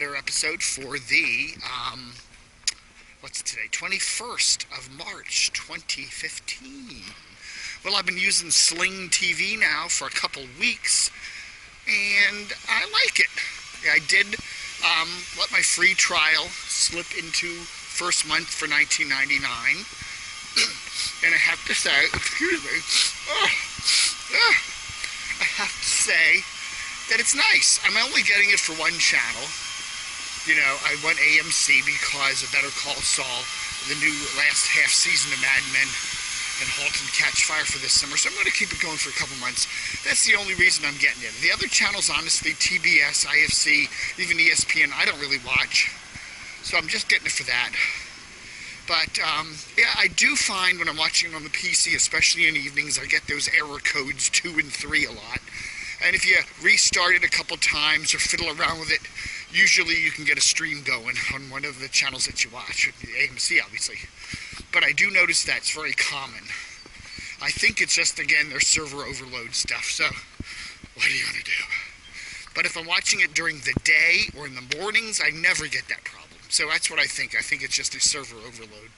another episode for the, what's today, 21st of March, 2015. Well, I've been using SlingTV now for a couple weeks, and I like it. I did let my free trial slip into first month for $19.99, and I have to say, excuse me, I have to say that it's nice. I'm only getting it for one channel. You know, I want AMC because of Better Call Saul, the new last half season of Mad Men, and Halt and Catch Fire for this summer, so I'm going to keep it going for a couple months. That's the only reason I'm getting it. The other channels, honestly, TBS, IFC, even ESPN, I don't really watch, so I'm just getting it for that. But, yeah, I do find when I'm watching on the PC, especially in evenings, I get those error codes 2 and 3 a lot. And if you restart it a couple times or fiddle around with it, usually you can get a stream going on one of the channels that you watch, AMC obviously. But I do notice that it's very common. I think it's just, again, their server overload stuff, so what are you going to do? But if I'm watching it during the day or in the mornings, I never get that problem. So that's what I think. I think it's just a server overload,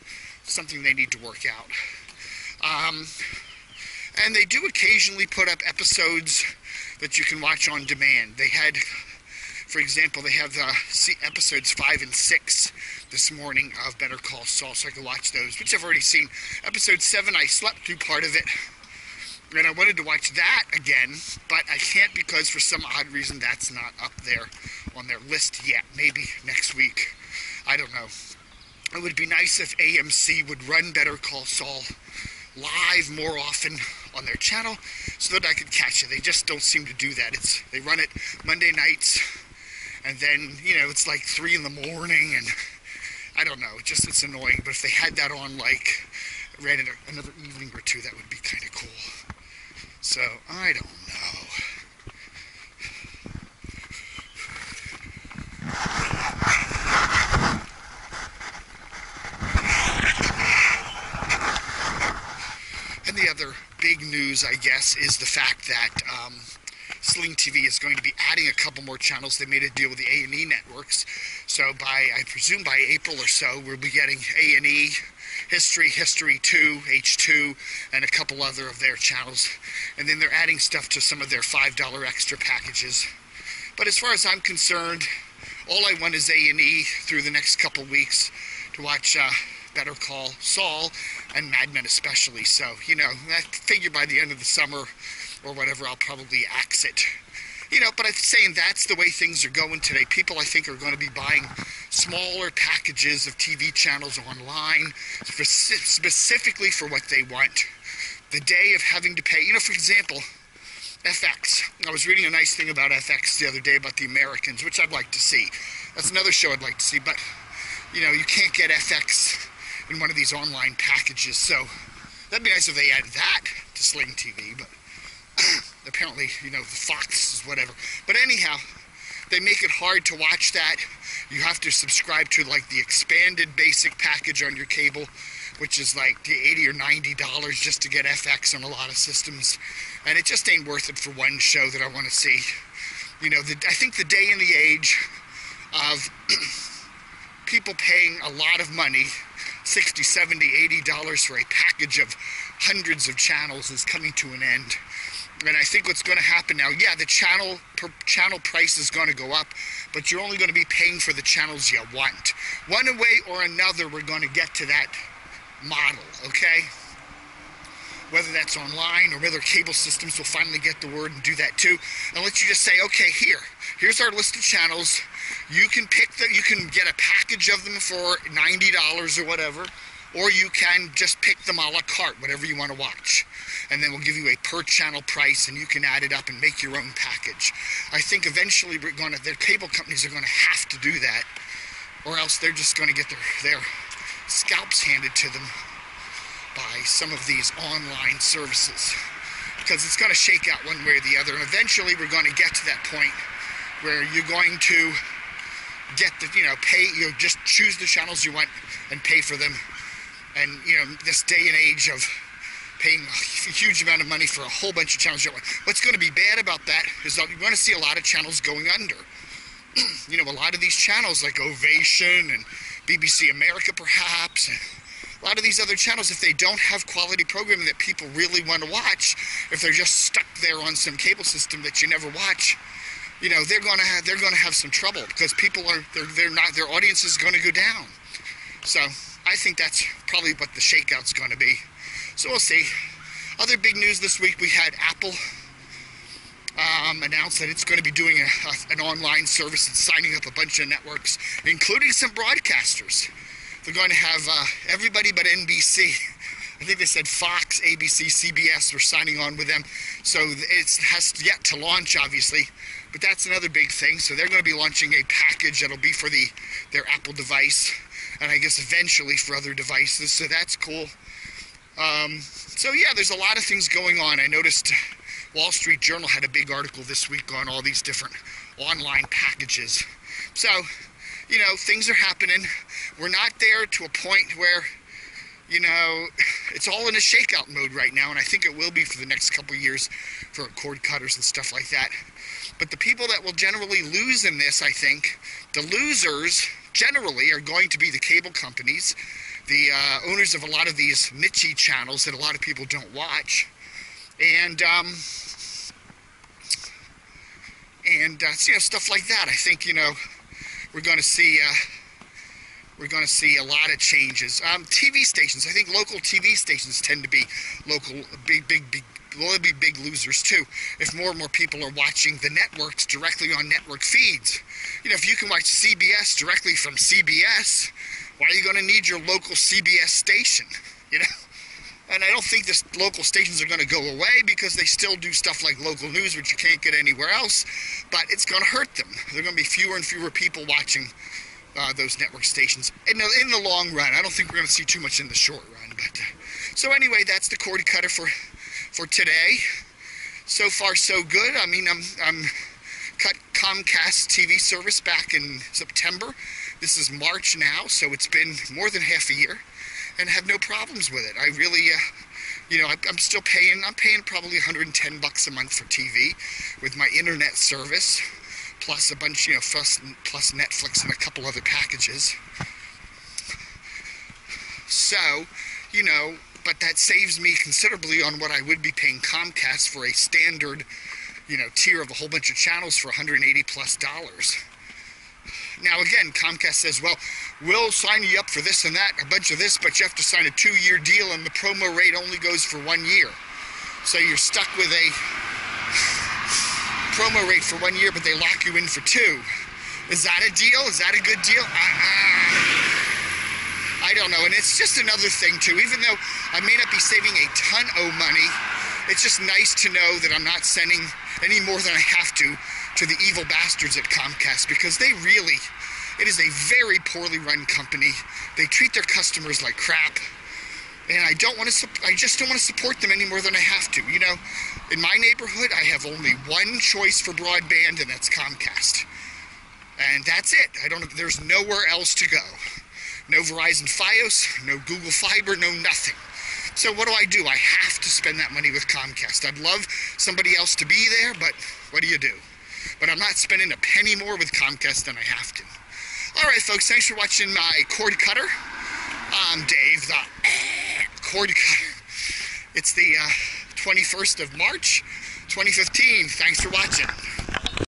something they need to work out. And they do occasionally put up episodes that you can watch on demand. They had, for example, they have episodes 5 and 6 this morning of Better Call Saul, so I could watch those, which I've already seen. Episode 7, I slept through part of it, and I wanted to watch that again, but I can't because for some odd reason that's not up there on their list yet. Maybe next week. I don't know. It would be nice if AMC would run Better Call Saul live more often on their channel so that I could catch it. They just don't seem to do that. They run it Monday nights, and then, you know, it's like 3 in the morning, and I don't know, it's annoying. But if they had that on, like, ran it another evening or two, that would be kind of cool. So, I don't know. And the other big news, I guess, is the fact that SlingTV is going to be adding a couple more channels. They made a deal with the A&E networks. So I presume by April or so, we'll be getting A&E, History 2, H2, and a couple other of their channels. And then they're adding stuff to some of their $5 extra packages. But as far as I'm concerned, all I want is A&E through the next couple weeks to watch Better Call Saul and Mad Men especially. So, you know, I figure by the end of the summer or whatever, I'll probably exit. You know, but I'm saying that's the way things are going today. People, I think, are going to be buying smaller packages of TV channels online specifically for what they want. The day of having to pay, you know, for example, FX. I was reading a nice thing about FX the other day about the Americans, which I'd like to see. That's another show I'd like to see, but, you know, you can't get FX in one of these online packages, so that'd be nice if they added that to SlingTV, but apparently, you know, the Fox is whatever. But anyhow, they make it hard to watch that. You have to subscribe to, like, the expanded basic package on your cable, which is like the $80 or $90 just to get FX on a lot of systems. And it just ain't worth it for one show that I want to see. You know, I think the day and the age of people paying a lot of money, $60, $70, $80 for a package of hundreds of channels is coming to an end. And I think what's going to happen now, yeah, the channel price is going to go up, but you're only going to be paying for the channels you want. One way or another, we're going to get to that model, okay? Whether that's online or whether cable systems will finally get the word and do that too, and let you just say, okay, here's our list of channels. You can you can get a package of them for $90 or whatever, or you can just pick them a la carte, whatever you want to watch. And then we'll give you a per channel price, and you can add it up and make your own package. I think eventually the cable companies are going to have to do that, or else they're just going to get their scalps handed to them by some of these online services, because it's going to shake out one way or the other, and eventually we're going to get to that point where you're going to get the, you know, just choose the channels you want and pay for them. And, you know, this day and age of paying a huge amount of money for a whole bunch of channels you don't want. What's going to be bad about that is that you're going to see a lot of channels going under. you know, a lot of these channels like Ovation and BBC America perhaps, a lot of these other channels, if they don't have quality programming that people really want to watch, if they're just stuck there on some cable system that you never watch, you know, they're gonna have some trouble, because people are their audience is going to go down. So I think that's probably what the shakeout's going to be. So we'll see. Other big news this week, we had Apple announced that it's going to be doing an online service and signing up a bunch of networks, including some broadcasters. They're going to have everybody but NBC. I think they said Fox, ABC, CBS were signing on with them. So it has yet to launch, obviously, but that's another big thing. So they're going to be launching a package that'll be for their Apple device, and I guess eventually for other devices. So that's cool. So yeah, there's a lot of things going on. I noticed Wall Street Journal had a big article this week on all these different online packages. So, you know, things are happening. We're not there to a point where, you know, it's all in a shakeout mode right now, and I think it will be for the next couple of years for cord cutters and stuff like that. But the people that will generally lose in this, I think, the losers generally are going to be the cable companies, the owners of a lot of these niche channels that a lot of people don't watch, and you know, stuff like that. I think, you know, we're going to see a lot of changes. TV stations, I think local TV stations tend to be big losers too. If more and more people are watching the networks directly on network feeds, you know, if you can watch CBS directly from CBS, why are you going to need your local CBS station? You know. And I don't think the local stations are going to go away, because they still do stuff like local news, which you can't get anywhere else, but it's going to hurt them. There are going to be fewer and fewer people watching those network stations in the long run. I don't think we're going to see too much in the short run. But so anyway, that's the cord cutter for today. So far, so good. I mean, I'm cut Comcast TV service back in September. This is March now, so it's been more than half a year, and have no problems with it. I really, you know, I'm still paying. I'm paying probably $110 a month for TV with my internet service, plus a bunch, you know, plus Netflix and a couple other packages. So, you know, but that saves me considerably on what I would be paying Comcast for a standard, you know, tier of a whole bunch of channels for $180+. Now again, Comcast says, well, we'll sign you up for this and that, a bunch of this, but you have to sign a 2-year deal, and the promo rate only goes for 1 year. So you're stuck with a promo rate for 1 year, but they lock you in for 2. Is that a deal? Is that a good deal? I don't know. And it's just another thing too. Even though I may not be saving a ton of money, it's just nice to know that I'm not sending any more than I have to the evil bastards at Comcast, because they really, it is a very poorly run company. They treat their customers like crap, and I just don't want to support them any more than I have to. You know, in my neighborhood, I have only one choice for broadband, and that's Comcast, and that's it. There's nowhere else to go. No Verizon Fios, no Google Fiber, no nothing. So what do? I have to spend that money with Comcast. I'd love somebody else to be there, but what do? But I'm not spending a penny more with Comcast than I have to. All right, folks, thanks for watching my cord cutter. I'm Dave, the cord cutter. It's the 21st of March, 2015. Thanks for watching.